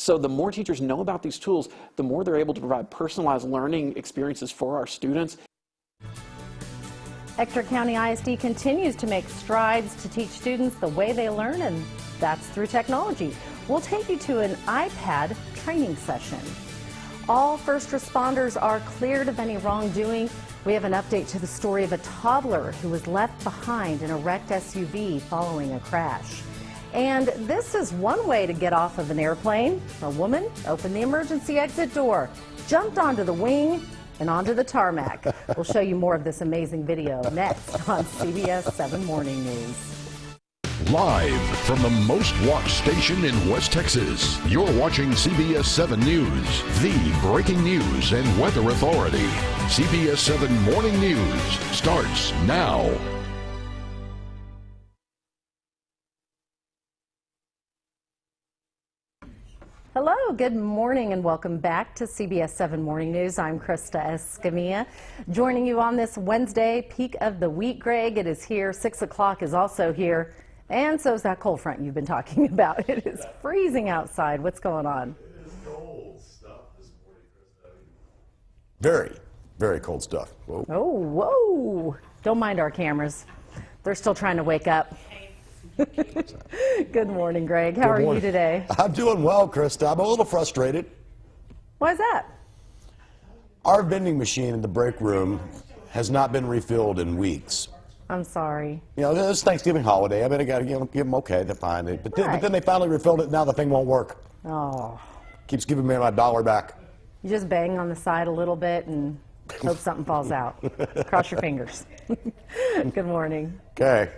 So the more teachers know about these tools, the more they're able to provide personalized learning experiences for our students. Ector County ISD continues to make strides to teach students the way they learn, and that's through technology. We'll take you to an iPad training session. All first responders are cleared of any wrongdoing. We have an update to the story of a toddler who was left behind in a wrecked SUV following a crash. And this is one way to get off of an airplane. A woman opened the emergency exit door, jumped onto the wing, and onto the tarmac. We'll show you more of this amazing video next on CBS 7 Morning News. Live from the most watched station in West Texas, you're watching CBS 7 News, the breaking news and weather authority. CBS 7 Morning News starts now. Hello, good morning and welcome back to CBS 7 Morning News. I'm Krista Escamilla, joining you on this Wednesday, peak of the week. Greg, it is here. 6 o'clock is also here. And so is that cold front you've been talking about. It is freezing outside. What's going on? It is cold stuff this morning, Krista. Very, very cold stuff. Whoa. Oh, whoa. Don't mind our cameras. They're still trying to wake up. Good morning, Greg. How are you today? I'm doing well, Krista. I'm a little frustrated. Why is that? Our vending machine in the break room has not been refilled in weeks. I'm sorry. You know, it's Thanksgiving holiday. I mean, I got to give them okay. They're fine. But then they finally refilled it. Now the thing won't work. Oh. Keeps giving me my $1 back. You just bang on the side a little bit and hope something falls out. Cross your fingers. Good morning. Okay.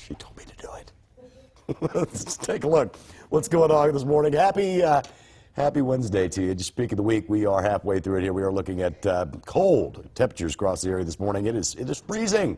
She told me to do it. Let's take a look. What's going on this morning? Happy Wednesday to you. Just speak of the week, we are halfway through it here. We are looking at cold temperatures across the area this morning. It is freezing,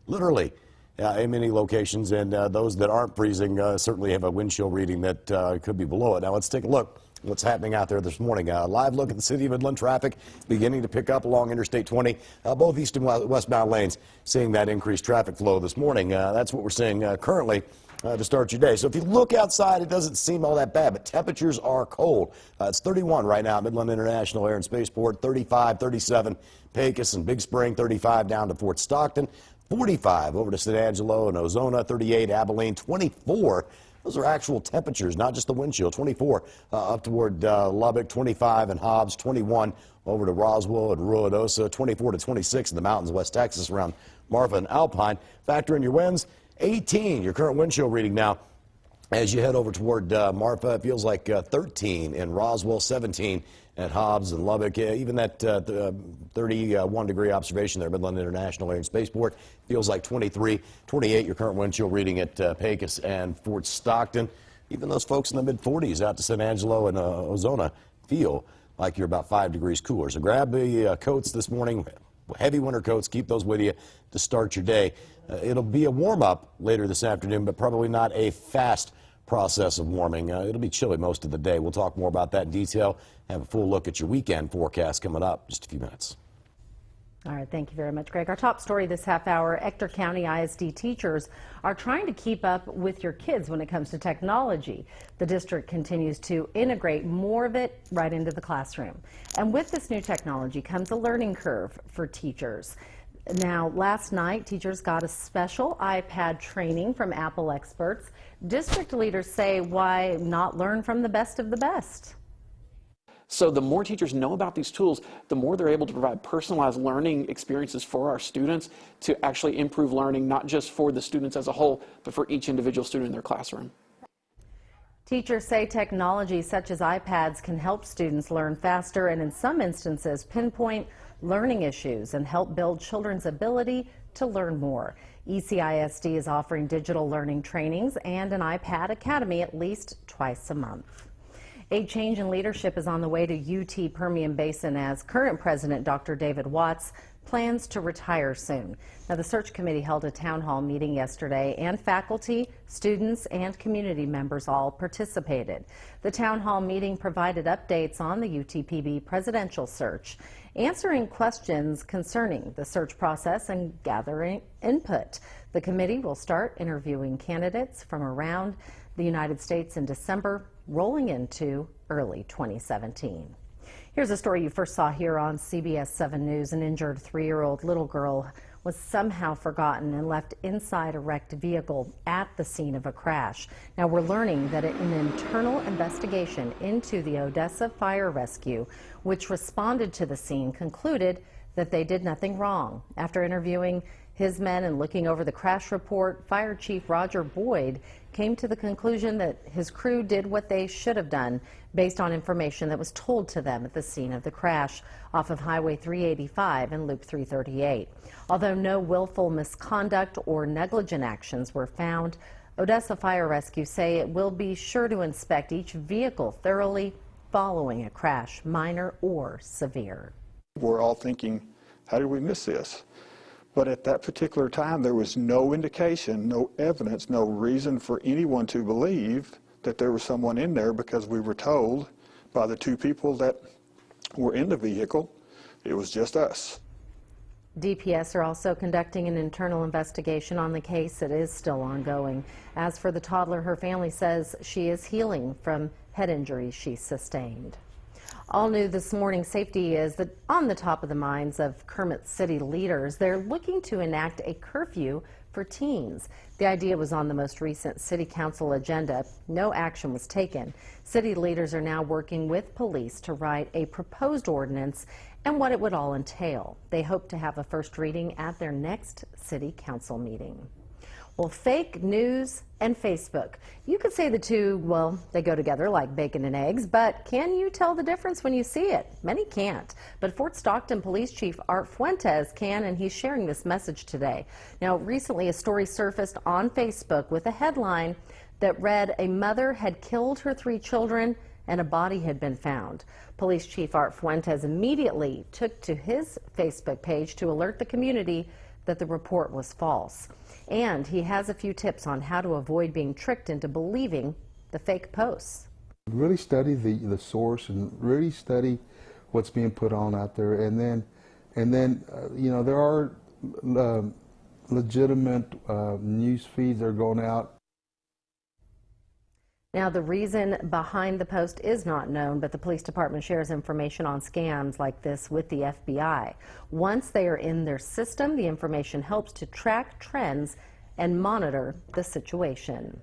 literally, in many locations. And those that aren't freezing certainly have a wind chill reading that could be below it. Now let's take a look. What's happening out there this morning. A live look at the city of Midland traffic beginning to pick up along Interstate 20, both east and westbound lanes, seeing that increased traffic flow this morning. That's what we're seeing currently to start your day. So if you look outside, it doesn't seem all that bad, but temperatures are cold. It's 31 right now at Midland International Air and Spaceport, 35, 37, Pecos and Big Spring, 35 down to Fort Stockton, 45 over to San Angelo and Ozona, 38 Abilene, 24. Those are actual temperatures, not just the wind chill. 24 up toward Lubbock, 25 in Hobbs, 21 over to Roswell and Ruidosa, 24 to 26 in the mountains of West Texas around Marfa and Alpine. Factor in your winds, 18, your current wind chill reading now. As you head over toward Marfa, it feels like 13 in Roswell, 17 at Hobbs and Lubbock. Even that 31-degree observation there, Midland International Air and Spaceport, feels like 23, 28, your current wind chill reading at Pecos and Fort Stockton. Even those folks in the mid-40s out to San Angelo and Ozona feel like you're about 5 degrees cooler. So grab the coats this morning, heavy winter coats, keep those with you to start your day. It'll be a warm-up later this afternoon, but probably not a fast process of warming. It'll be chilly most of the day. We'll talk more about that in detail. Have a full look at your weekend forecast coming up in just a few minutes. All right, thank you very much, Greg. Our top story this half hour, Ector County ISD teachers are trying to keep up with your kids when it comes to technology. The district continues to integrate more of it right into the classroom. And with this new technology comes a learning curve for teachers. Now, last night, teachers got a special iPad training from Apple experts. District leaders say, why not learn from the best of the best? So the more teachers know about these tools, the more they're able to provide personalized learning experiences for our students to actually improve learning, not just for the students as a whole, but for each individual student in their classroom. Teachers say technology such as iPads can help students learn faster and in some instances pinpoint learning issues and help build children's ability to learn more. ECISD is offering digital learning trainings and an iPad Academy at least twice a month. A change in leadership is on the way to UT Permian Basin as current president Dr. David Watts plans to retire soon. Now, the search committee held a town hall meeting yesterday, and faculty, students, and community members all participated. The town hall meeting provided updates on the UTPB presidential search, answering questions concerning the search process and gathering input. The committee will start interviewing candidates from around the United States in December, rolling into early 2017. Here's a story you first saw here on CBS 7 News. An injured 3-year-old little girl was somehow forgotten and left inside a wrecked vehicle at the scene of a crash. Now we're learning that an internal investigation into the Odessa Fire Rescue, which responded to the scene, concluded that they did nothing wrong. After interviewing his men and looking over the crash report, Fire Chief Roger Boyd came to the conclusion that his crew did what they should have done based on information that was told to them at the scene of the crash off of Highway 385 and Loop 338. Although no willful misconduct or negligent actions were found, Odessa Fire Rescue say it will be sure to inspect each vehicle thoroughly following a crash, minor or severe. We're all thinking, how did we miss this? But at that particular time, there was no indication, no evidence, no reason for anyone to believe that there was someone in there, because we were told by the 2 people that were in the vehicle, it was just us. DPS are also conducting an internal investigation on the case that is still ongoing. As for the toddler, her family says she is healing from head injuries she sustained. All new this morning, safety is on the top of the minds of Kermit City leaders. They're looking to enact a curfew for teens. The idea was on the most recent City Council agenda. No action was taken. City leaders are now working with police to write a proposed ordinance and what it would all entail. They hope to have a first reading at their next City Council meeting. Well, fake news and Facebook. You could say the two, well, they go together like bacon and eggs, but can you tell the difference when you see it? Many can't. But Fort Stockton Police Chief Art Fuentes can, and he's sharing this message today. Now, recently a story surfaced on Facebook with a headline that read, "A mother had killed her 3 children and a body had been found." Police Chief Art Fuentes immediately took to his Facebook page to alert the community that the report was false. And he has a few tips on how to avoid being tricked into believing the fake posts. Really study the source and really study what's being put on out there, and then you know, there are legitimate news feeds that are going out. Now, the reason behind the post is not known, but the police department shares information on scams like this with the FBI. Once they are in their system, the information helps to track trends and monitor the situation.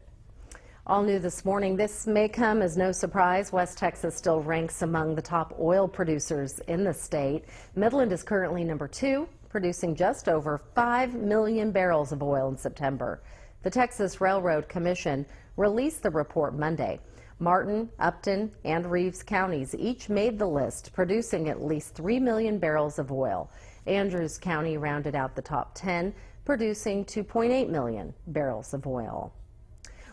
All new this morning, this may come as no surprise. West Texas still ranks among the top oil producers in the state. Midland is currently number 2, producing just over 5 million barrels of oil in September. The Texas Railroad Commission released the report Monday. Martin, Upton, and Reeves counties each made the list, producing at least 3 million barrels of oil. Andrews County rounded out the top 10, producing 2.8 million barrels of oil.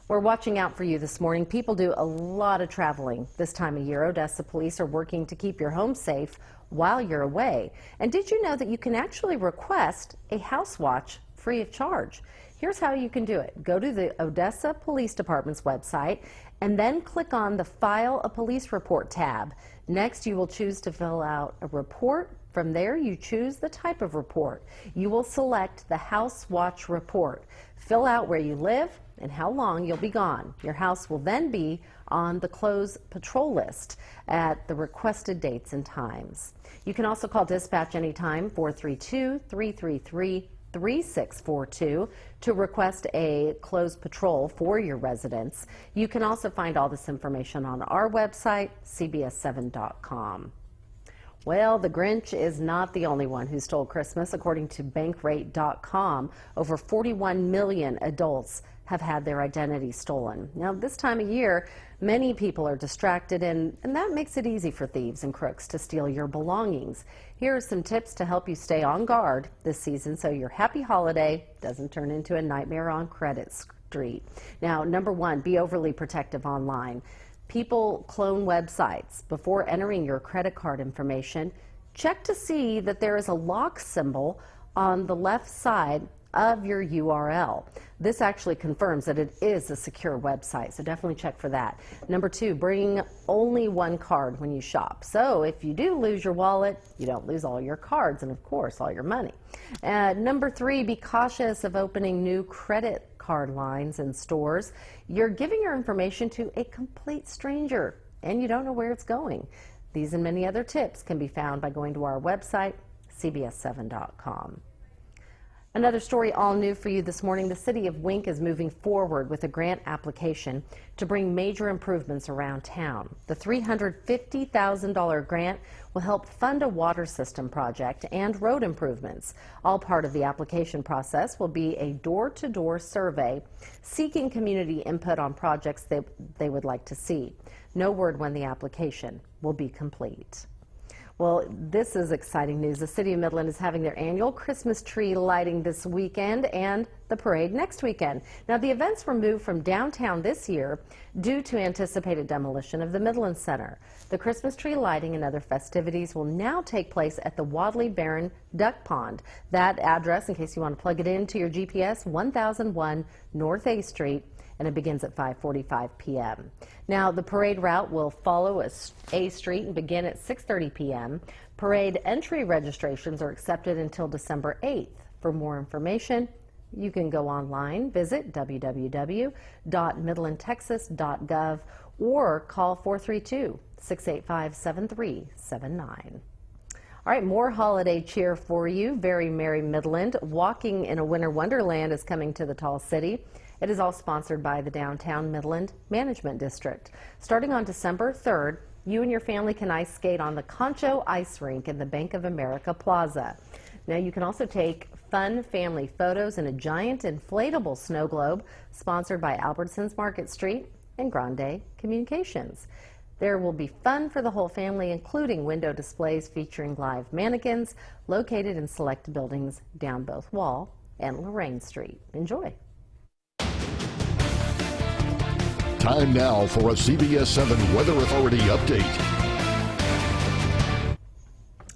We're watching out for you this morning. People do a lot of traveling this time of year. Odessa police are working to keep your home safe while you're away. And did you know that you can actually request a house watch free of charge? Here's how you can do it. Go to the Odessa Police Department's website and then click on the File a Police Report tab. Next, you will choose to fill out a report. From there, you choose the type of report. You will select the House Watch Report. Fill out where you live and how long you'll be gone. Your house will then be on the close patrol list at the requested dates and times. You can also call dispatch anytime, 432-333-3642, to request a closed patrol for your residence. You can also find all this information on our website, cbs7.com. Well, the Grinch is not the only one who stole Christmas. According to Bankrate.com, over 41 million adults have had their identity stolen. Now, this time of year, many people are distracted, and that makes it easy for thieves and crooks to steal your belongings. Here are some tips to help you stay on guard this season so your happy holiday doesn't turn into a nightmare on Credit Street. Now, number 1, be overly protective online. People clone websites. Before entering your credit card information, check to see that there is a lock symbol on the left side of your URL. This actually confirms that it is a secure website, so definitely check for that. Number 2, bring only one card when you shop. So if you do lose your wallet, you don't lose all your cards and, of course, all your money. Number 3, be cautious of opening new credit card lines in stores. You're giving your information to a complete stranger, and you don't know where it's going. These and many other tips can be found by going to our website, cbs7.com. Another story all new for you this morning. The city of Wink is moving forward with a grant application to bring major improvements around town. The $350,000 grant will help fund a water system project and road improvements. All part of the application process will be a door-to-door survey seeking community input on projects they would like to see. No word when the application will be complete. Well, this is exciting news. The City of Midland is having their annual Christmas tree lighting this weekend and the parade next weekend. Now, the events were moved from downtown this year due to anticipated demolition of the Midland Center. The Christmas tree lighting and other festivities will now take place at the Wadley Barron Duck Pond. That address, in case you want to plug it into your GPS, 1001 North A Street, and it begins at 5:45 p.m. Now, the parade route will follow A Street and begin at 6:30 p.m. Parade entry registrations are accepted until December 8th. For more information, you can go online, visit www.midlandtexas.gov or call 432-685-7379. All right, more holiday cheer for you. Very Merry Midland. Walking in a Winter Wonderland is coming to the Tall City. It is all sponsored by the Downtown Midland Management District. Starting on December 3rd, you and your family can ice skate on the Concho Ice Rink in the Bank of America Plaza. Now, you can also take fun family photos in a giant inflatable snow globe sponsored by Albertsons Market Street and Grande Communications. There will be fun for the whole family, including window displays featuring live mannequins located in select buildings down both Wall and Lorraine Street. Enjoy. Time now for a CBS 7 Weather Authority update.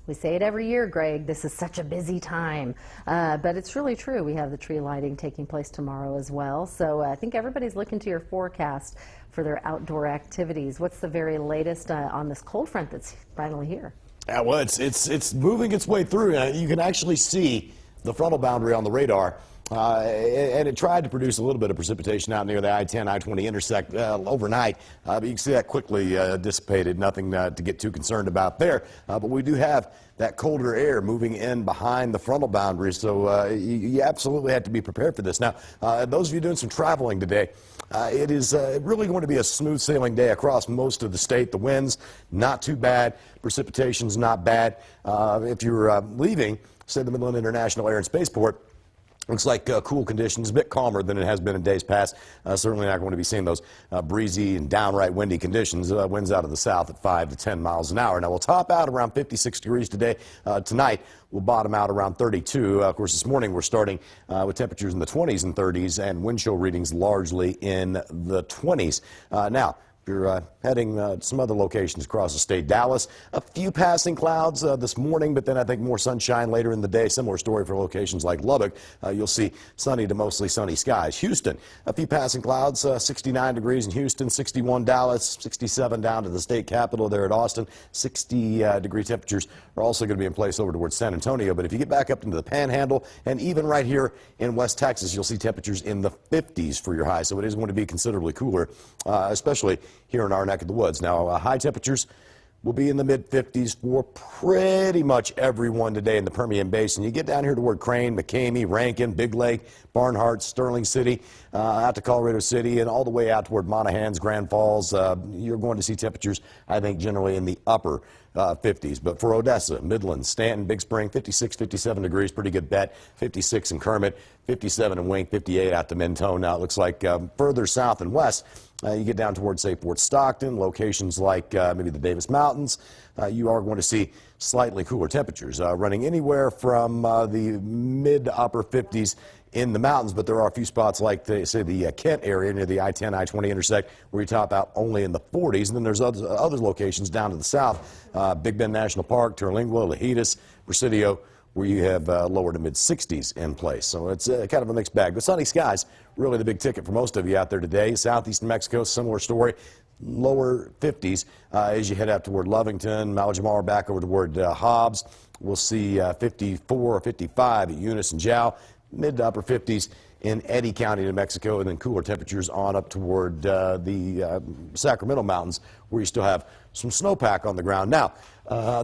We say it every year, Greg. This is such a busy time, but it's really true. We have the tree lighting taking place tomorrow as well. So I think everybody's looking to your forecast for their outdoor activities. What's the very latest on this cold front that's finally here? Yeah, well, it's moving its way through. You can actually see the frontal boundary on the radar. And it tried to produce a little bit of precipitation out near the I-10, I-20 intersect overnight, but you can see that quickly dissipated. Nothing to get too concerned about there. But we do have that colder air moving in behind the frontal boundary, so you absolutely have to be prepared for this. Now, those of you doing some traveling today, it is really going to be a smooth sailing day across most of the state. The winds, not too bad. Precipitation's not bad. If you're leaving, say, the Midland International Air and Spaceport, looks like cool conditions, a bit calmer than it has been in days past. Certainly not going to be seeing those breezy and downright windy conditions. Winds out of the south at 5 to 10 miles an hour. Now, we'll top out around 56 degrees today. Tonight, we'll bottom out around 32. Of course, this morning we're starting with temperatures in the 20s and 30s and wind chill readings largely in the 20s. Now, you're heading to some other locations across the state. Dallas, a few passing clouds this morning, but then I think more sunshine later in the day. Similar story for locations like Lubbock. You'll see sunny to mostly sunny skies. Houston, a few passing clouds, 69 degrees in Houston, 61 Dallas, 67 down to the state capital there at Austin. 60-degree temperatures are also going to be in place over towards San Antonio. But if you get back up into the Panhandle and even right here in West Texas, you'll see temperatures in the 50s for your high. So it is going to be considerably cooler, especially here in our neck of the woods. Now, high temperatures will be in the mid-50s for pretty much everyone today in the Permian Basin. You get down here toward Crane, McCamey, Rankin, Big Lake, Barnhart, Sterling City, out to Colorado City, and all the way out toward Monahans, Grand Falls. You're going to see temperatures, I think, generally in the upper 50s. But for Odessa, Midland, Stanton, Big Spring, 56, 57 degrees, pretty good bet. 56 in Kermit, 57 in Wink, 58 out to Mentone. Now it looks like further south and west, you get down towards, say, Fort Stockton, locations like maybe the Davis Mountains, you are going to see slightly cooler temperatures, running anywhere from the mid to upper 50s in the mountains, but there are a few spots like, say, the Kent area near the I-10, I-20 intersect where you top out only in the 40s. And then there's other locations down to the south, Big Bend National Park, Terlingua, Lajitas, Presidio, where you have lower to mid 60s in place. So it's kind of a mixed bag. But sunny skies, really the big ticket for most of you out there today. Southeast New Mexico, similar story. Lower 50s as you head out toward Lovington, Malamar back over toward Hobbs. We'll see 54 or 55 at Eunice and Jow, mid to upper 50s in Eddy County, New Mexico, and then cooler temperatures on up toward the Sacramento Mountains, where you still have some snowpack on the ground. Now,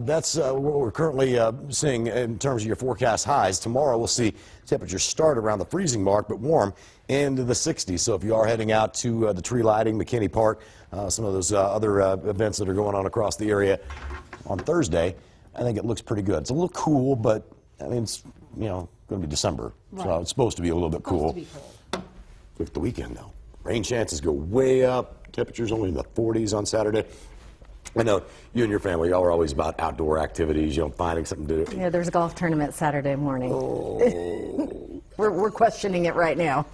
that's what we're currently seeing in terms of your forecast highs. Tomorrow we'll see temperatures start around the freezing mark, but warm into the 60s. So if you are heading out to the tree lighting, McKinney Park, some of those other events that are going on across the area on Thursday, I think it looks pretty good. It's a little cool, but I mean, it's, going to be December, so it's supposed to be a little bit cool. Look at the weekend, though. Rain chances go way up. Temperatures only in the 40s on Saturday. I know you and your family are always about outdoor activities, finding something to do. Yeah, there's a golf tournament Saturday morning. Oh. We're questioning it right now.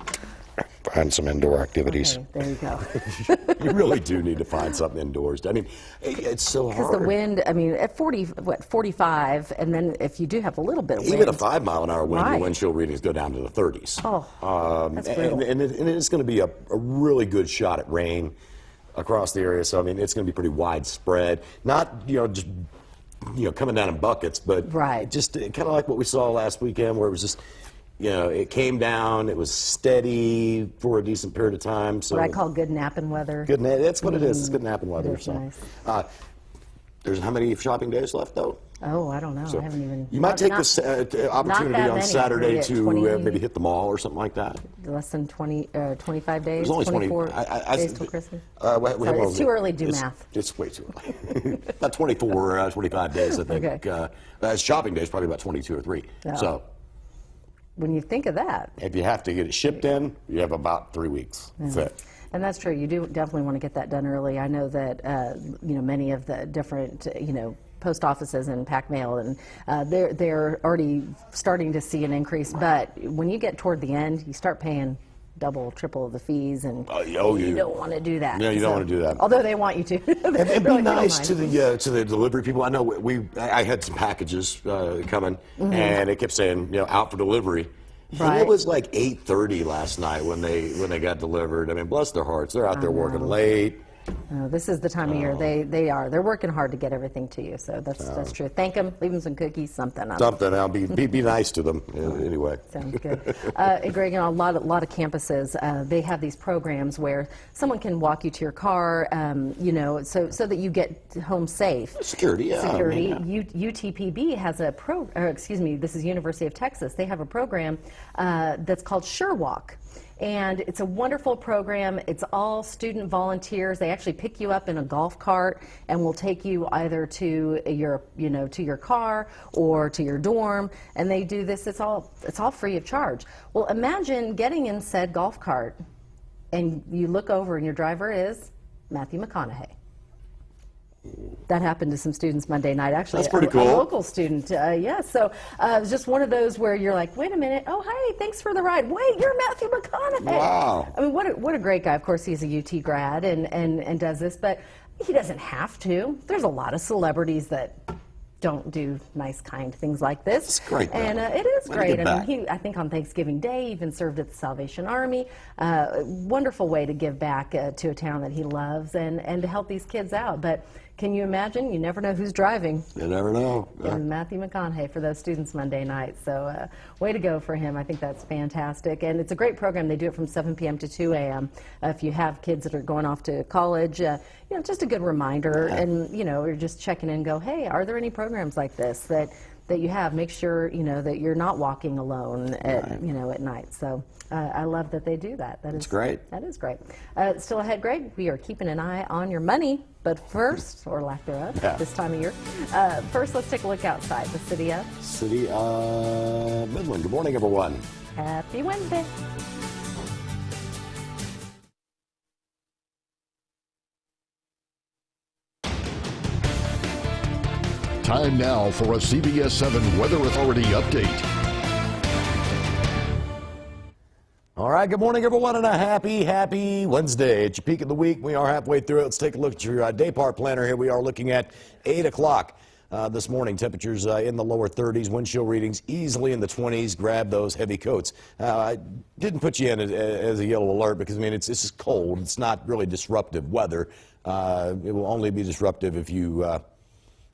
Find some indoor activities. Okay, there you go. You really do need to find something indoors. I mean, it's so hard. Because the wind, at 45, and then if you do have a little bit of wind. Even a 5-mile-an-hour wind, Right. your wind chill readings go down to the 30s. Oh, that's brutal. and it's going to be a really good shot at rain across the area. So, I mean, it's going to be pretty widespread. Not, just, coming down in buckets, but Right. just kind of like what we saw last weekend, where it was just, it came down, it was steady for a decent period of time. So What I call good napping weather. good. That's what it is. It's good napping weather. It is So, nice. there's how many shopping days left, though? Oh, I don't know. So I haven't even. you might take not- this opportunity that on many. Saturday Maybe to 20 maybe hit the mall or something like that. Less than 25 days. There's only 24 I days till Christmas. Sorry, it's too early to do math. It's way too early. About 24, 25 days, I think. Okay. Shopping days, probably about 22 or 3. Yeah. So When you think of that. if you have to get it shipped in, you have about 3 weeks. That's it. And that's true. You do definitely want to get that done early. I know that many of the different post offices and pack mail, and they're already starting to see an increase. But when you get toward the end, you start paying double, triple the fees, and you don't want to do that. Yeah, you don't want to do that. Although they want you to. And be nice to the delivery people. I know I had some packages coming, and it kept saying out for delivery. And Right. it was like 8:30 last night when they got delivered. I mean, bless their hearts, they're out there working late. This is the time of year they're working hard to get everything to you. So that's true. Thank them, leave them some cookies, something. Something. I'll be nice to them anyway. Sounds good. And Greg, a lot of campuses they have these programs where someone can walk you to your car, so that you get home safe. Security, yeah. Security. I mean, UTPB has this is University of Texas. They have a program that's called SureWalk. And it's a wonderful program. It's all student volunteers. They actually pick you up in a golf cart and will take you either to your car or to your dorm. And they do this. It's all free of charge. Well, imagine getting in said golf cart, and you look over, and your driver is Matthew McConaughey. That happened to some students Monday night. Actually, That's pretty a cool. local student. So it was just one of those where you're like, wait a minute. Oh, hey, thanks for the ride. Wait, you're Matthew McConaughey. Wow. I mean, what a great guy. Of course, he's a UT grad and does this, but he doesn't have to. There's a lot of celebrities that don't do nice, kind things like this. It's great, though. And it is Way to great. give I back. mean, I think on Thanksgiving Day, even served at the Salvation Army. Wonderful way to give back to a town that he loves and to help these kids out. But can you imagine? You never know who's driving. You never know. And Matthew McConaughey for those students Monday night. So way to go for him. I think that's fantastic. And it's a great program. They do it from 7 p.m. to 2 a.m. If you have kids that are going off to college, just a good reminder. And, you're just checking in and go, hey, are there any programs like this that you have? Make sure, that you're not walking alone at night. So I love that they do that. That's great. That is great. Still ahead, Greg, we are keeping an eye on your money. But first, or lack thereof, this time of year, first let's take a look outside the city of Midland. Good morning, everyone. Happy Wednesday. Time now for a CBS 7 Weather Authority update. All right, good morning, everyone, and a happy Wednesday. It's your peak of the week. We are halfway through it. Let's take a look at your day part planner here. We are looking at 8 o'clock. this morning. Temperatures in the lower 30s, wind chill readings easily in the 20s. Grab those heavy coats. I didn't put you in as a yellow alert because, I mean, it's just cold. It's not really disruptive weather. It will only be disruptive if you,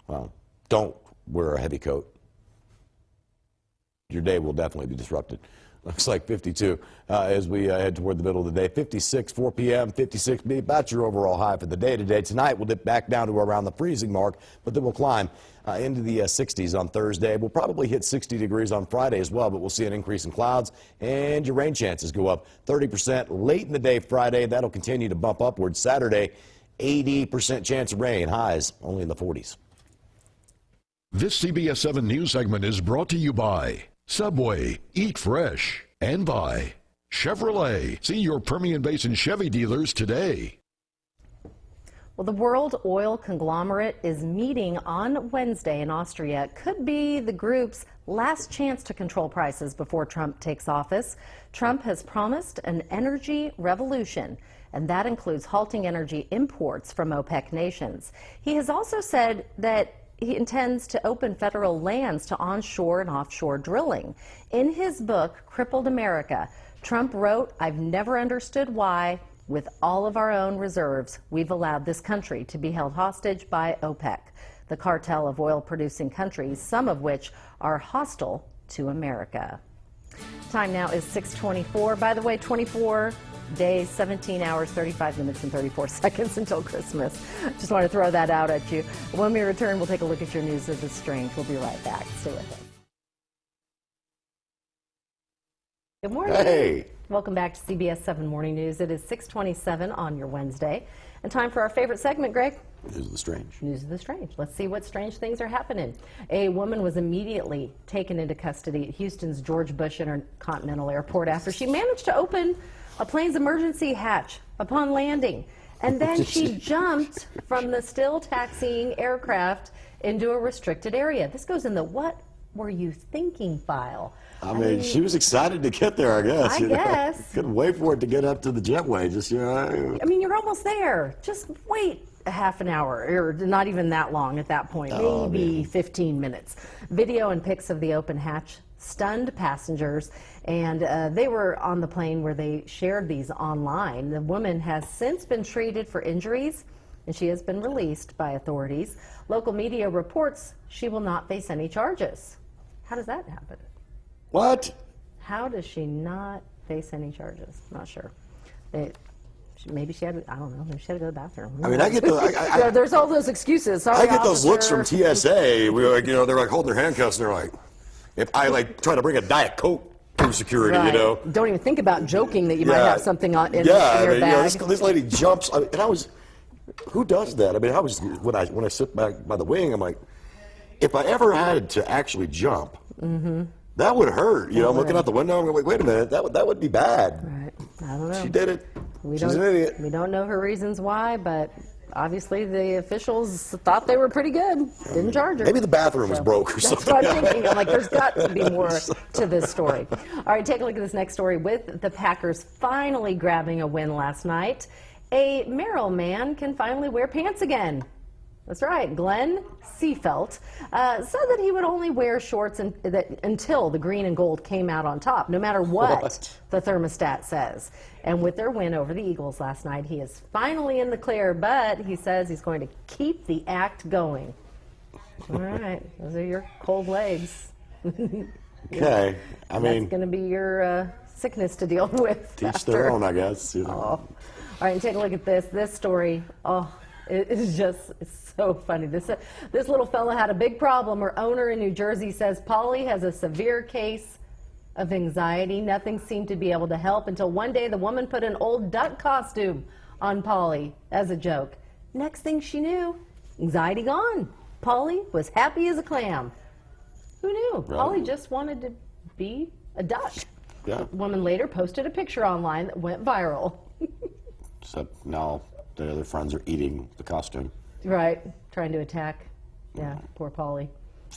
well, don't wear a heavy coat. Your day will definitely be disrupted. Looks like 52 as we head toward the middle of the day. 56, 4 p.m., 56 be about your overall high for the day today. Tonight we'll dip back down to around the freezing mark, but then we'll climb into the 60s on Thursday. We'll probably hit 60 degrees on Friday as well, but we'll see an increase in clouds, and your rain chances go up 30% late in the day Friday. That'll continue to bump upward Saturday. 80% chance of rain, highs only in the 40s. This CBS 7 News segment is brought to you by Subway, Eat Fresh, and by Chevrolet. See your Permian Basin Chevy dealers today. Well, the world oil conglomerate is meeting on Wednesday in Austria. It could be the group's last chance to control prices before Trump takes office. Trump has promised an energy revolution, and that includes halting energy imports from OPEC nations. He has also said that he intends to open federal lands to onshore and offshore drilling. In his book, Crippled America, Trump wrote, "I've never understood why, with all of our own reserves, we've allowed this country to be held hostage by OPEC, the cartel of oil-producing countries, some of which are hostile to America." Time now is 6:24. By the way, 24 days, 17 hours, 35 minutes, and 34 seconds until Christmas. Just want to throw that out at you. When we return, we'll take a look at your news of the strange. We'll be right back. Stay with us. Good morning. Hey. Welcome back to CBS 7 Morning News. It is 6:27 on your Wednesday. And time for our favorite segment, Greg. News of the strange. News of the strange. Let's see what strange things are happening. A woman was immediately taken into custody at Houston's George Bush Intercontinental Airport after she managed to open a plane's emergency hatch upon landing. And then she jumped from the still taxiing aircraft into a restricted area. This goes in the "what were you thinking" file. I mean, she was excited to get there, I guess. I guess. Couldn't wait for it to get up to the jetway. Just, you know. I mean, you're almost there. Just wait a half an hour, or not even that long at that point, maybe 15 minutes. Video and pics of the open hatch stunned passengers, and they were on the plane where they shared these online. The woman has since been treated for injuries, and she has been released by authorities. Local media reports she will not face any charges. How does that happen? What? How does she not face any charges? Not sure. Maybe she had, I don't know, maybe she had to go to the bathroom. I mean, I get the, There's all those excuses. Sorry, I get those looks from officer. TSA. We're like, you know, they're like holding their handcuffs, and they're like, if I like try to bring a Diet Coke through security, Right. you know. Don't even think about joking that you might have something in I your mean, you know, bag. this lady jumps, and I was, who does that? I mean, I was when I sit back by the wing, I'm like, if I ever had to actually jump, that would hurt. You know, I'm looking out the window, I'm going, wait a minute, that would be bad. Right. I don't know. She did it. We She's an idiot. We don't know her reasons why, but obviously the officials thought they were pretty good. Didn't charge her. Maybe the bathroom was broke or That's something. what I'm thinking. I'm like, there's got to be more to this story. All right, take a look at this next story. With the Packers finally grabbing a win last night, a Merrill man can finally wear pants again. That's right. Glenn Seafelt said that he would only wear shorts until the green and gold came out on top, no matter what the thermostat says. And with their win over the Eagles last night, he is finally in the clear, but he says he's going to keep the act going. All right. Those are your cold legs. Okay. I mean, That's going to be your sickness to deal with. teach their after. own, I guess. You know. All right, and take a look at this. This story, it's so funny. This little fella had a big problem. Her owner in New Jersey says Polly has a severe case of anxiety. Nothing seemed to be able to help until one day the woman put an old duck costume on Polly as a joke. Next thing she knew, anxiety gone. Polly was happy as a clam. Who knew? Right. Polly just wanted to be a duck. Yeah. The woman later posted a picture online that went viral. Except now the other friends are eating the costume. Right, trying to attack. Yeah, poor Polly.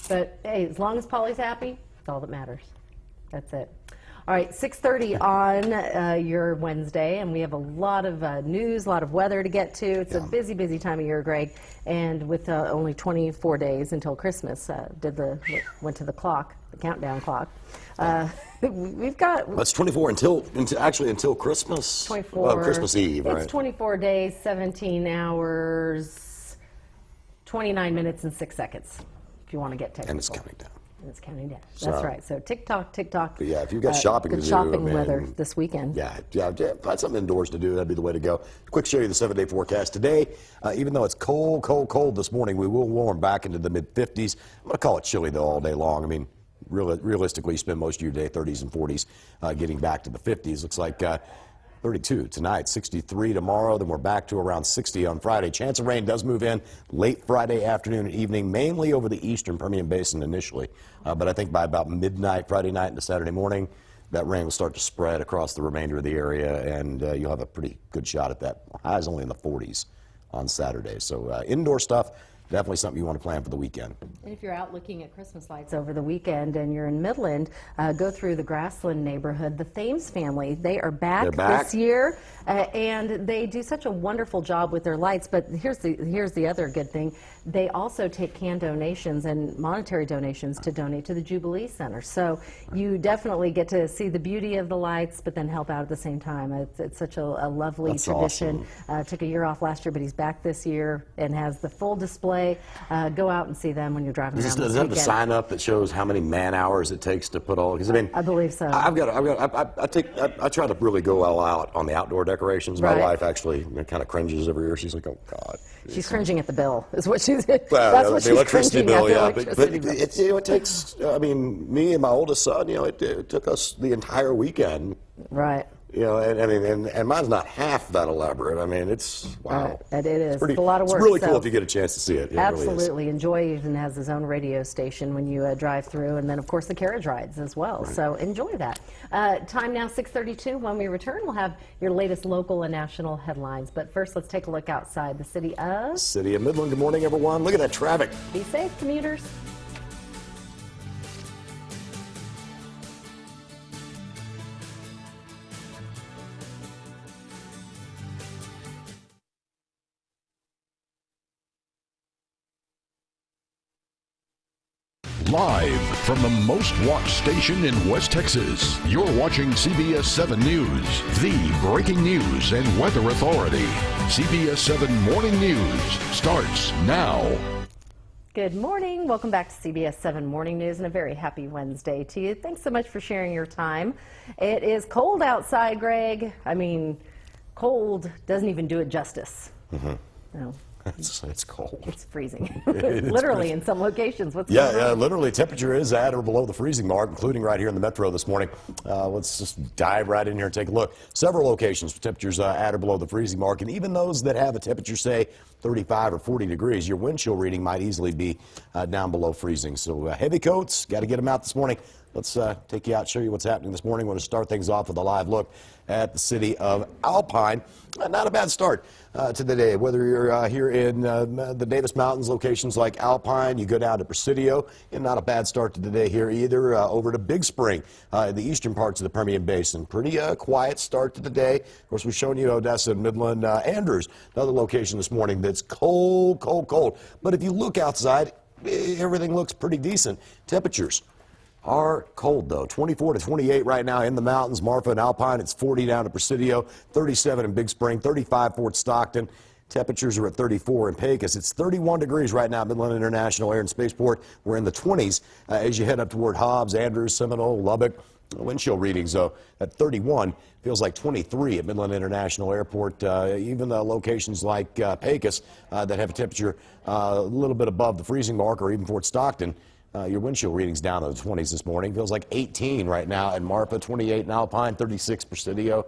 But hey, as long as Polly's happy, that's all that matters. That's it. All right, 6:30 on your Wednesday, and we have a lot of news, a lot of weather to get to. It's a busy, busy time of year, Greg, and with only 24 days until Christmas, went to the clock, the countdown clock. We've got That's 24 until Christmas. 24. Christmas Eve, right? It's 24 days, 17 hours, 29 minutes, and 6 seconds, if you want to get technical. And it's counting down. And it's counting down. So- That's right. So tick-tock, tick-tock. But yeah, if you've got shopping good to do, shopping I mean, weather this weekend. Yeah, find something indoors to do. That'd be the way to go. Quick show you the 7-day forecast today. Even though it's cold this morning, we will warm back into the mid-50s. I'm going to call it chilly though all day long. I mean, realistically, you spend most of your day 30s and 40s, getting back to the 50s. Looks like 32 tonight, 63 tomorrow, then we're back to around 60 on Friday. Chance of rain does move in late Friday afternoon and evening, mainly over the eastern Permian Basin initially. But I think by about midnight, Friday night into Saturday morning, that rain will start to spread across the remainder of the area, and you'll have a pretty good shot at that. Highs only in the 40s on Saturday. So indoor stuff, definitely something you want to plan for the weekend. And if you're out looking at Christmas lights over the weekend and you're in Midland, go through the Grassland neighborhood. The Thames family, they are back, this year, and they do such a wonderful job with their lights. But here's the other good thing. They also take canned donations and monetary donations to donate to the Jubilee Center. So you definitely get to see the beauty of the lights, but then help out at the same time. It's such a lovely That's tradition. awesome. Took a year off last year, but he's back this year and has the full display. Go out and see them when you're driving around this Does it have the weekend. sign up that shows how many man hours it takes to put all? Because I mean, I believe so. I try to really go all out on the outdoor decorations. My Right. wife actually kind of cringes every year. She's like, "Oh God." She's cringing at the bill, is what she's. Well, that's what the she's electricity cringing bill, at. The yeah. electricity But bill. it's, it takes. I mean, me and my oldest son. It took us the entire weekend. Right. And mine's not half that elaborate. I mean, it's wow. It is. Pretty, It's a lot of work. It's really so cool if you get a chance to see it. It really is. absolutely. And Joy even has his own radio station when you drive through, and then of course the carriage rides as well. So enjoy that. Time now 6:32. When we return, we'll have your latest local and national headlines. But first, let's take a look outside the city of. City of Midland. Good morning, everyone. Look at that traffic. Be safe, commuters. Live from the most watched station in West Texas, you're watching CBS 7 News, the breaking news and weather authority. CBS 7 Morning News starts now. Good morning. Welcome back to CBS 7 Morning News, and a very happy Wednesday to you. Thanks so much for sharing your time. It is cold outside, Greg. I mean, cold doesn't even do it justice. No, It's cold. it's freezing. Literally in some locations. What's Yeah, going on? literally, temperature is at or below the freezing mark, including right here in the metro this morning. Let's just dive right in here and take a look. Several locations, temperatures at or below the freezing mark, and even those that have a temperature, say, 35 or 40 degrees, your wind chill reading might easily be down below freezing. So heavy coats, got to get them out this morning. Let's take you out, show you what's happening this morning. We're going to start things off with a live look at the city of Alpine. Not a bad start to the day. Whether you're here in the Davis Mountains, locations like Alpine, you go down to Presidio, and not a bad start to the day here either. Over to Big Spring, the eastern parts of the Permian Basin. Pretty quiet start to the day. Of course, we've shown you Odessa and Midland. Andrews, another location this morning that's cold, cold, cold. But if you look outside, everything looks pretty decent. Temperatures are cold, though. 24 to 28 right now in the mountains. Marfa and Alpine, it's 40 down to Presidio, 37 in Big Spring, 35 Fort Stockton. Temperatures are at 34 in Pecos. It's 31 degrees right now at Midland International Air and Spaceport. We're in the 20s as you head up toward Hobbs, Andrews, Seminole, Lubbock. Wind chill readings, though, at 31. Feels like 23 at Midland International Airport. Even locations like Pecos that have a temperature a little bit above the freezing mark, or even Fort Stockton. Your wind chill readings down in the 20s this morning. Feels like 18 right now in Marfa, 28 in Alpine, 36 Presidio.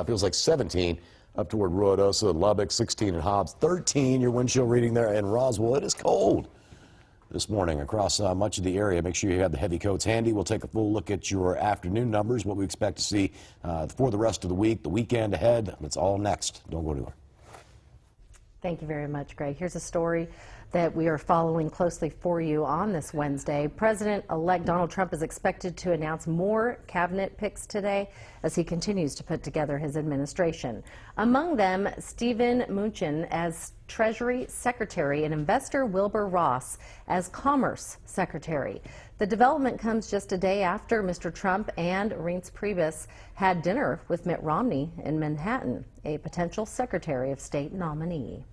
Feels like 17 up toward Ruidoso and Lubbock, 16 in Hobbs, 13 your wind chill reading there in Roswell. It is cold this morning across much of the area. Make sure you have the heavy coats handy. We'll take a full look at your afternoon numbers, what we expect to see for the rest of the week, the weekend ahead. It's all next. Don't go anywhere. Thank you very much, Greg. Here's a story that we are following closely for you on this Wednesday. President-elect Donald Trump is expected to announce more cabinet picks today as he continues to put together his administration. Among them, Steven Mnuchin as Treasury Secretary and Investor Wilbur Ross as Commerce Secretary. The development comes just a day after Mr. Trump and Reince Priebus had dinner with Mitt Romney in Manhattan, a potential Secretary of State nominee.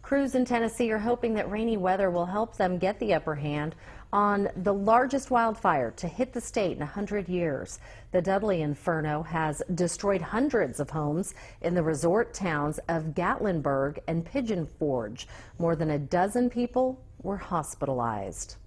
Crews in Tennessee are hoping that rainy weather will help them get the upper hand on the largest wildfire to hit the state in 100 years. The deadly inferno has destroyed hundreds of homes in the resort towns of Gatlinburg and Pigeon Forge. More than a dozen people were hospitalized.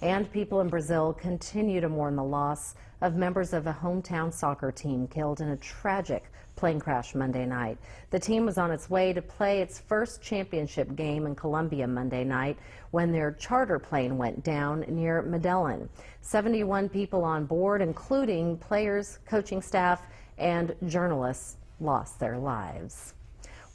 And people in Brazil continue to mourn the loss of members of a hometown soccer team killed in a tragic plane crash Monday night. The team was on its way to play its first championship game in Colombia Monday night when their charter plane went down near Medellin. 71 people on board, including players, coaching staff, and journalists, lost their lives.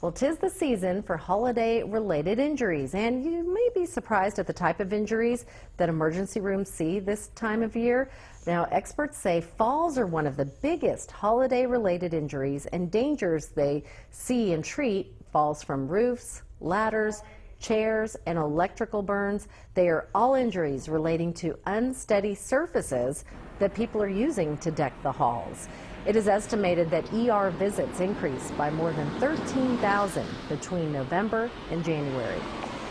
Well, 'tis the season for holiday-related injuries, and you may be surprised at the type of injuries that emergency rooms see this time of year. Now, experts say falls are one of the biggest holiday-related injuries, and dangers they see and treat falls from roofs, ladders, chairs, and electrical burns. They are all injuries relating to unsteady surfaces that people are using to deck the halls. It is estimated that ER visits increased by more than 13,000 between November and January.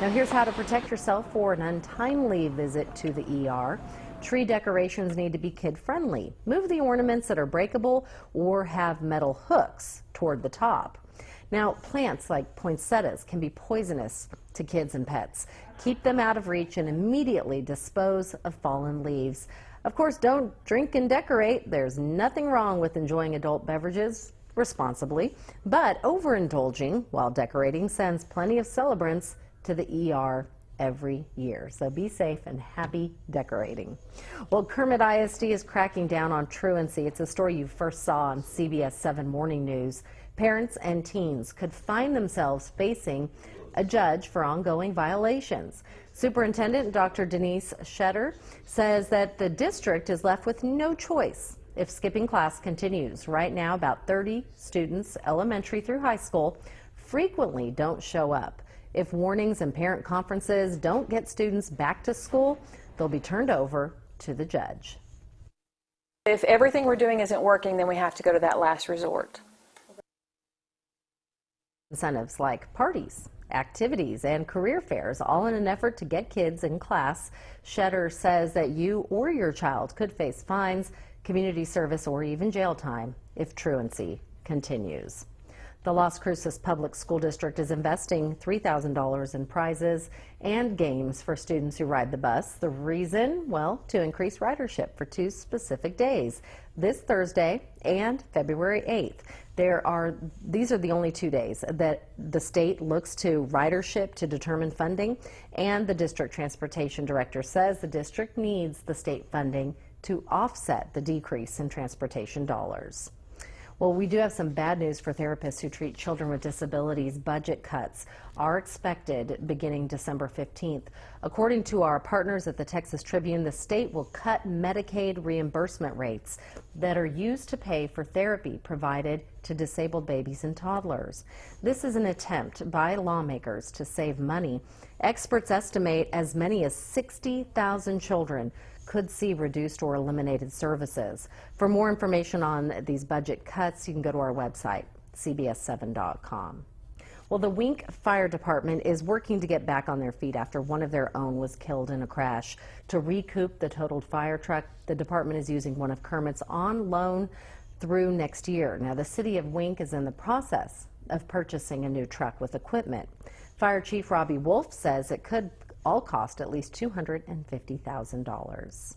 Now here's how to protect yourself for an untimely visit to the ER. Tree decorations need to be kid-friendly. Move the ornaments that are breakable or have metal hooks toward the top. Now, plants like poinsettias can be poisonous to kids and pets. Keep them out of reach and immediately dispose of fallen leaves. Of course, don't drink and decorate. There's nothing wrong with enjoying adult beverages responsibly, but overindulging while decorating sends plenty of celebrants to the ER every year. So be safe and happy decorating. Well, Kermit ISD is cracking down on truancy. It's a story you first saw on CBS 7 Morning News. Parents and teens could find themselves facing a judge for ongoing violations. Superintendent Dr. Denise Shetter says that the district is left with no choice if skipping class continues. Right now, about 30 students, elementary through high school, frequently don't show up. If warnings and parent conferences don't get students back to school, they'll be turned over to the judge. If everything we're doing isn't working, then we have to go to that last resort. Incentives like parties, activities, and career fairs, all in an effort to get kids in class. Shetter says that you or your child could face fines, community service, or even jail time if truancy continues. The Las Cruces Public School District is investing $3,000 in prizes and games for students who ride the bus. The reason? Well, to increase ridership for 2 specific days, this Thursday and February 8th. These are the only 2 days that the state looks to ridership to determine funding, and the district transportation director says the district needs the state funding to offset the decrease in transportation dollars. Well, we do have some bad news for therapists who treat children with disabilities. Budget cuts are expected beginning December 15th. According to our partners at the Texas Tribune, the state will cut Medicaid reimbursement rates that are used to pay for therapy provided to disabled babies and toddlers. This is an attempt by lawmakers to save money. Experts estimate as many as 60,000 children could see reduced or eliminated services. For more information on these budget cuts, you can go to our website, cbs7.com. Well, the Wink Fire Department is working to get back on their feet after one of their own was killed in a crash. To recoup the totaled fire truck, the department is using one of Kermit's on loan through next year. Now, the city of Wink is in the process of purchasing a new truck with equipment. Fire Chief Robbie Wolf says it could all cost at least $250,000.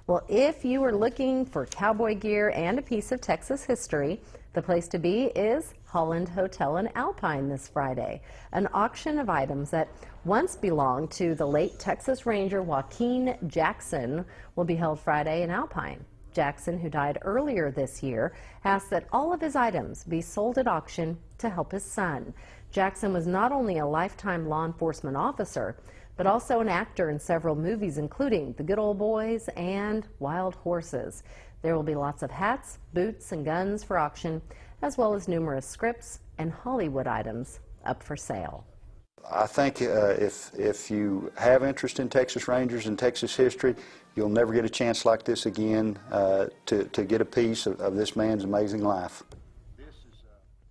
Well, if you are looking for cowboy gear and a piece of Texas history, the place to be is Holland Hotel in Alpine this Friday. An auction of items that once belonged to the late Texas Ranger Joaquin Jackson will be held Friday in Alpine. Jackson, who died earlier this year, asked that all of his items be sold at auction to help his son. Jackson was not only a lifetime law enforcement officer, but also an actor in several movies, including The Good Old Boys and Wild Horses. There will be lots of hats, boots, and guns for auction, as well as numerous scripts and Hollywood items up for sale. I think if you have interest in Texas Rangers and Texas history, you'll never get a chance like this again to get a piece of this man's amazing life.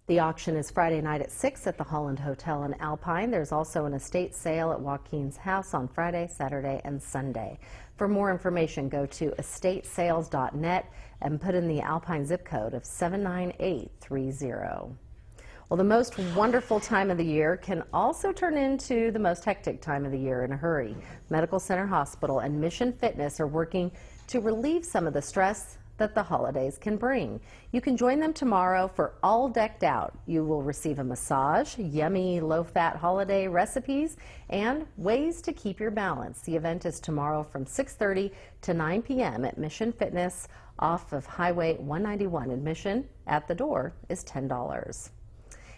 The auction is Friday night at 6 at the Holland Hotel in Alpine. There's also an estate sale at Joaquin's house on Friday, Saturday, and Sunday. For more information, go to estatesales.net and put in the Alpine zip code of 79830. Well, the most wonderful time of the year can also turn into the most hectic time of the year in a hurry. Medical Center Hospital and Mission Fitness are working to relieve some of the stress that the holidays can bring. You can join them tomorrow for All Decked Out. You will receive a massage, yummy low-fat holiday recipes, and ways to keep your balance. The event is tomorrow from 6:30 to 9 p.m. at Mission Fitness off of Highway 191. Admission at the door is $10.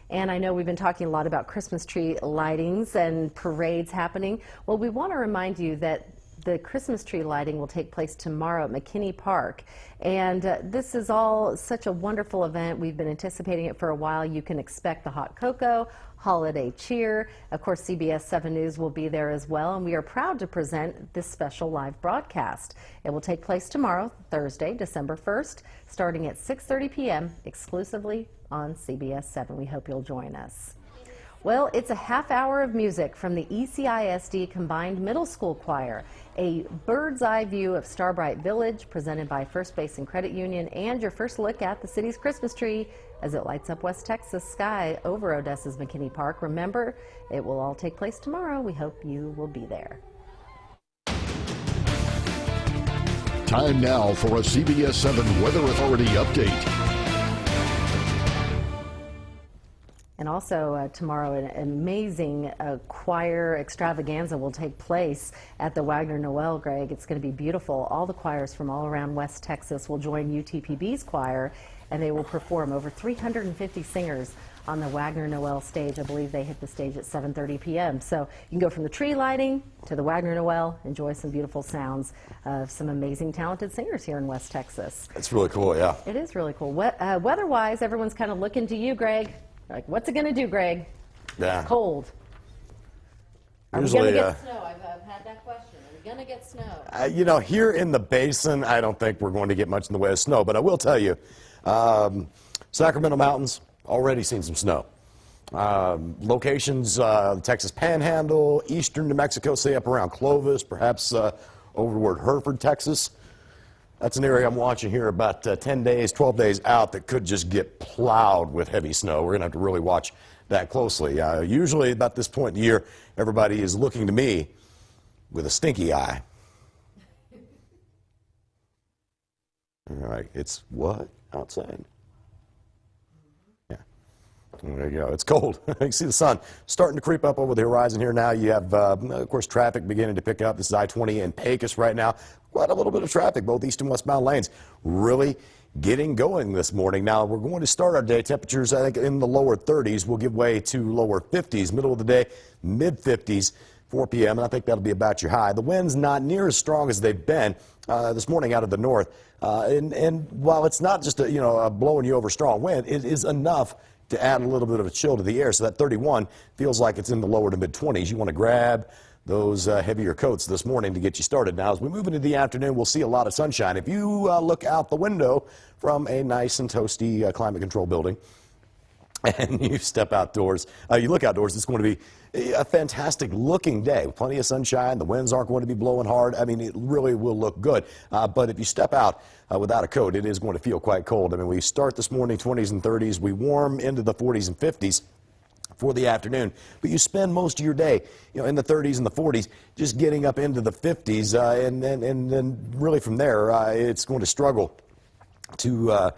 And I know we've been talking a lot about Christmas tree lightings and parades happening. Well, we want to remind you that the Christmas tree lighting will take place tomorrow at McKinney Park. And this is all such a wonderful event. We've been anticipating it for a while. You can expect the hot cocoa, holiday cheer. Of course, CBS 7 News will be there as well. And we are proud to present this special live broadcast. It will take place tomorrow, Thursday, December 1st, starting at 6:30 p.m. exclusively on CBS 7. We hope you'll join us. Well, it's a half hour of music from the ECISD Combined Middle School Choir, a bird's eye view of Starbright Village presented by First Basin Credit Union, and your first look at the city's Christmas tree as it lights up West Texas sky over Odessa's McKinney Park. Remember, it will all take place tomorrow. We hope you will be there. Time now for a CBS 7 Weather Authority update. And also tomorrow, an amazing choir extravaganza will take place at the Wagner Noel, Greg. It's going to be beautiful. All the choirs from all around West Texas will join UTPB's choir, and they will perform. Over 350 singers on the Wagner Noel stage. I believe they hit the stage at 7:30 p.m. So you can go from the tree lighting to the Wagner Noel, enjoy some beautiful sounds of some amazing, talented singers here in West Texas. It's really cool, yeah. It is really cool. Weather-wise, everyone's kind of looking to you, Greg. Like, what's it going to do, Greg? Yeah. It's cold. Are we going to get snow? I've had that question. Are we going to get snow? You know, here in the basin, I don't think we're going to get much in the way of snow, but I will tell you, Sacramento Mountains, already seen some snow. Locations, the Texas Panhandle, eastern New Mexico, say up around Clovis, perhaps over toward Hereford, Texas. That's an area I'm watching here about 10 days, 12 days out that could just get plowed with heavy snow. We're going to have to really watch that closely. Usually about this point in the year, everybody is looking to me with a stinky eye. All right, it's what outside? Yeah, there you go. It's cold. You can see the sun starting to creep up over the horizon here now. You have, of course, traffic beginning to pick up. This is I-20 in Pecos right now. Quite a little bit of traffic, both east and westbound lanes, really getting going this morning. Now, we're going to start our day. Temperatures, I think, in the lower 30s. Will give way to lower 50s. Middle of the day, mid-50s, 4 p.m., and I think that'll be about your high. The wind's not near as strong as they've been this morning out of the north. And while it's not just a blowing you over strong wind, it is enough to add a little bit of a chill to the air. So that 31 feels like it's in the lower to mid-20s. You want to grab those heavier coats this morning to get you started. Now, as we move into the afternoon, we'll see a lot of sunshine. If you look out the window from a nice and toasty climate control building and you step outdoors, you look outdoors, it's going to be a fantastic looking day. Plenty of sunshine. The winds aren't going to be blowing hard. I mean, it really will look good. But if you step out without a coat, it is going to feel quite cold. I mean, we start this morning 20s and 30s. We warm into the 40s and 50s. For the afternoon, but you spend most of your day, in the 30s and the 40s, just getting up into the 50s, and then really from there, it's going to struggle to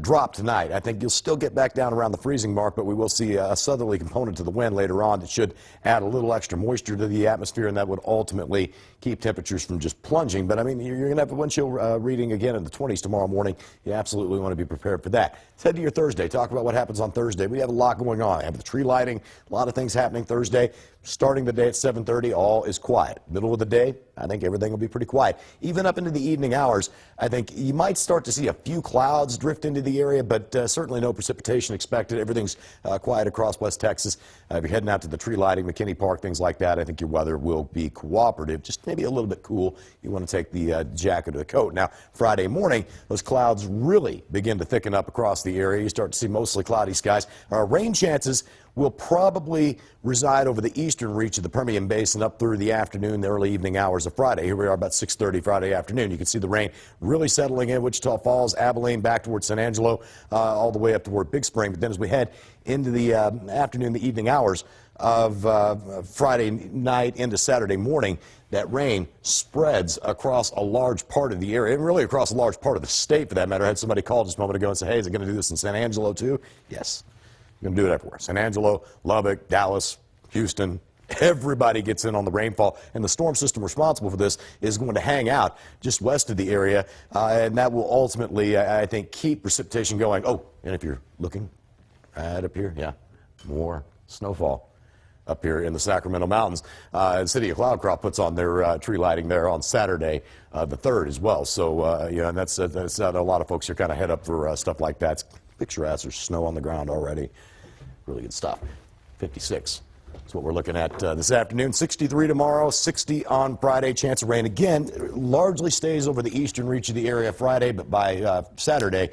drop tonight. I think you'll still get back down around the freezing mark, but we will see a southerly component to the wind later on that should add a little extra moisture to the atmosphere, and that would ultimately keep temperatures from just plunging. But I mean, you're going to have a wind chill reading again in the 20s tomorrow morning. You absolutely want to be prepared for that. Let's head to your Thursday. Talk about what happens on Thursday. We have a lot going on. We have the tree lighting, a lot of things happening Thursday. Starting the day at 7:30, all is quiet. Middle of the day, I think everything will be pretty quiet. Even up into the evening hours, I think you might start to see a few clouds drift into the area, but certainly no precipitation expected. Everything's quiet across West Texas. If you're heading out to the tree lighting, McKinney Park, things like that, I think your weather will be cooperative. Just maybe a little bit cool. You want to take the jacket or the coat. Now, Friday morning, those clouds really begin to thicken up across the area. You start to see mostly cloudy skies. Rain chances will probably reside over the eastern reach of the Permian Basin up through the afternoon, the early evening hours of Friday. Here we are about 6:30 Friday afternoon. You can see the rain really settling in Wichita Falls, Abilene, back towards San Angelo, all the way up toward Big Spring. But then as we head into the afternoon, the evening hours of Friday night into Saturday morning, that rain spreads across a large part of the area, and really across a large part of the state, for that matter. I had somebody call just a moment ago and say, hey, is it going to do this in San Angelo too? Yes. We're going to do it everywhere. San Angelo, Lubbock, Dallas, Houston, everybody gets in on the rainfall. And the storm system responsible for this is going to hang out just west of the area. And that will ultimately, I think, keep precipitation going. Oh, and if you're looking right up here, yeah, more snowfall up here in the Sacramento Mountains. The city of Cloud Crop puts on their tree lighting there on Saturday, the 3rd as well. So, yeah, and that's a lot of folks are kind of head up for stuff like that. It's picturesque. There's snow on the ground already. Really good stuff. 56. That's what we're looking at this afternoon. 63 tomorrow, 60 on Friday. Chance of rain again largely stays over the eastern reach of the area Friday, but by Saturday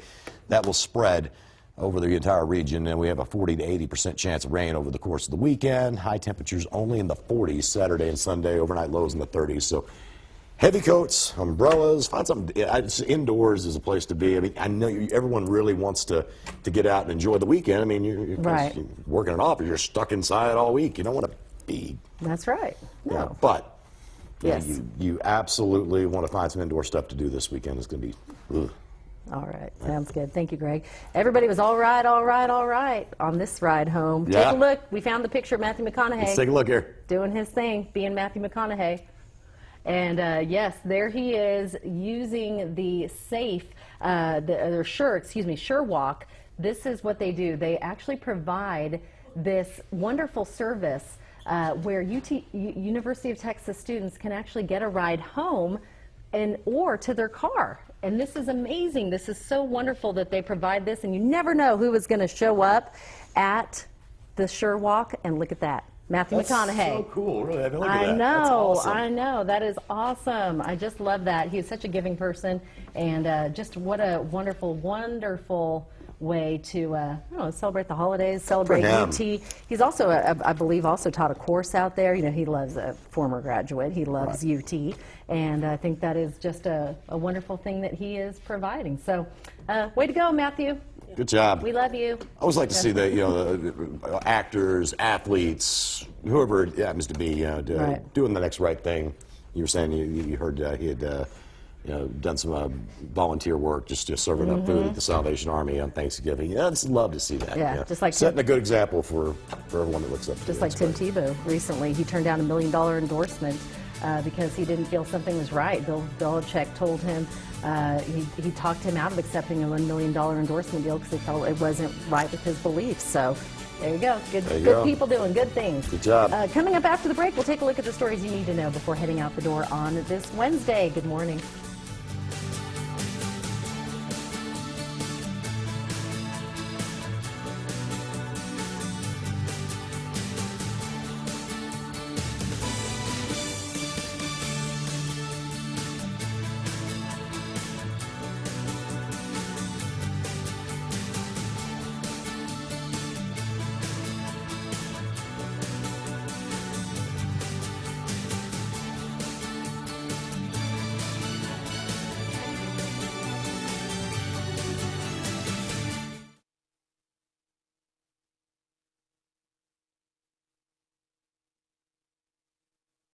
that will spread over the entire region, and we have a 40 to 80% chance of rain over the course of the weekend. High temperatures only in the 40s Saturday and Sunday. Overnight lows in the 30s. So heavy coats, umbrellas, find something. Indoors is a place to be. I mean, I know everyone really wants to get out and enjoy the weekend. I mean, you're working it off, or you're stuck inside all week. You don't want to be. That's right. No. Yeah, but yes, you absolutely want to find some indoor stuff to do this weekend. It's going to be. Ugh. All right. Sounds good. Thank you, Greg. Everybody was all right on this ride home. Yeah. Take a look. We found the picture of Matthew McConaughey. Let's take a look here. Doing his thing, being Matthew McConaughey. And yes, there he is using the SureWalk. This is what they do. They actually provide this wonderful service where University of Texas students can actually get a ride home or to their car. And this is amazing. This is so wonderful that they provide this, and you never know who is going to show up at the SureWalk. And look at that. Matthew McConaughey. That's so cool, really. Look at I that. know, That's awesome. I know. That is awesome. I just love that. He's such a giving person, and just what a wonderful, wonderful way to celebrate the holidays, celebrate UT. He's also, I believe, also taught a course out there. You know, he loves a former graduate. He loves UT, and I think that is just a wonderful thing that he is providing. So, way to go, Matthew. Good job. We love you. I always like to see the actors, athletes, whoever it happens to be, doing the next right thing. You were saying you heard he had done some volunteer work, just serving up food at the Salvation Army on Thanksgiving. Yeah, I just love to see that. Yeah, just like setting a good example for everyone that looks up to. Just like Tim Tebow recently, he turned down $1 million endorsement because he didn't feel something was right. Bill Belichick told him. He talked him out of accepting a $1 million endorsement deal because he felt it wasn't right with his beliefs. So there you go. Good people doing good things. Good job. Coming up after the break, we'll take a look at the stories you need to know before heading out the door on this Wednesday. Good morning.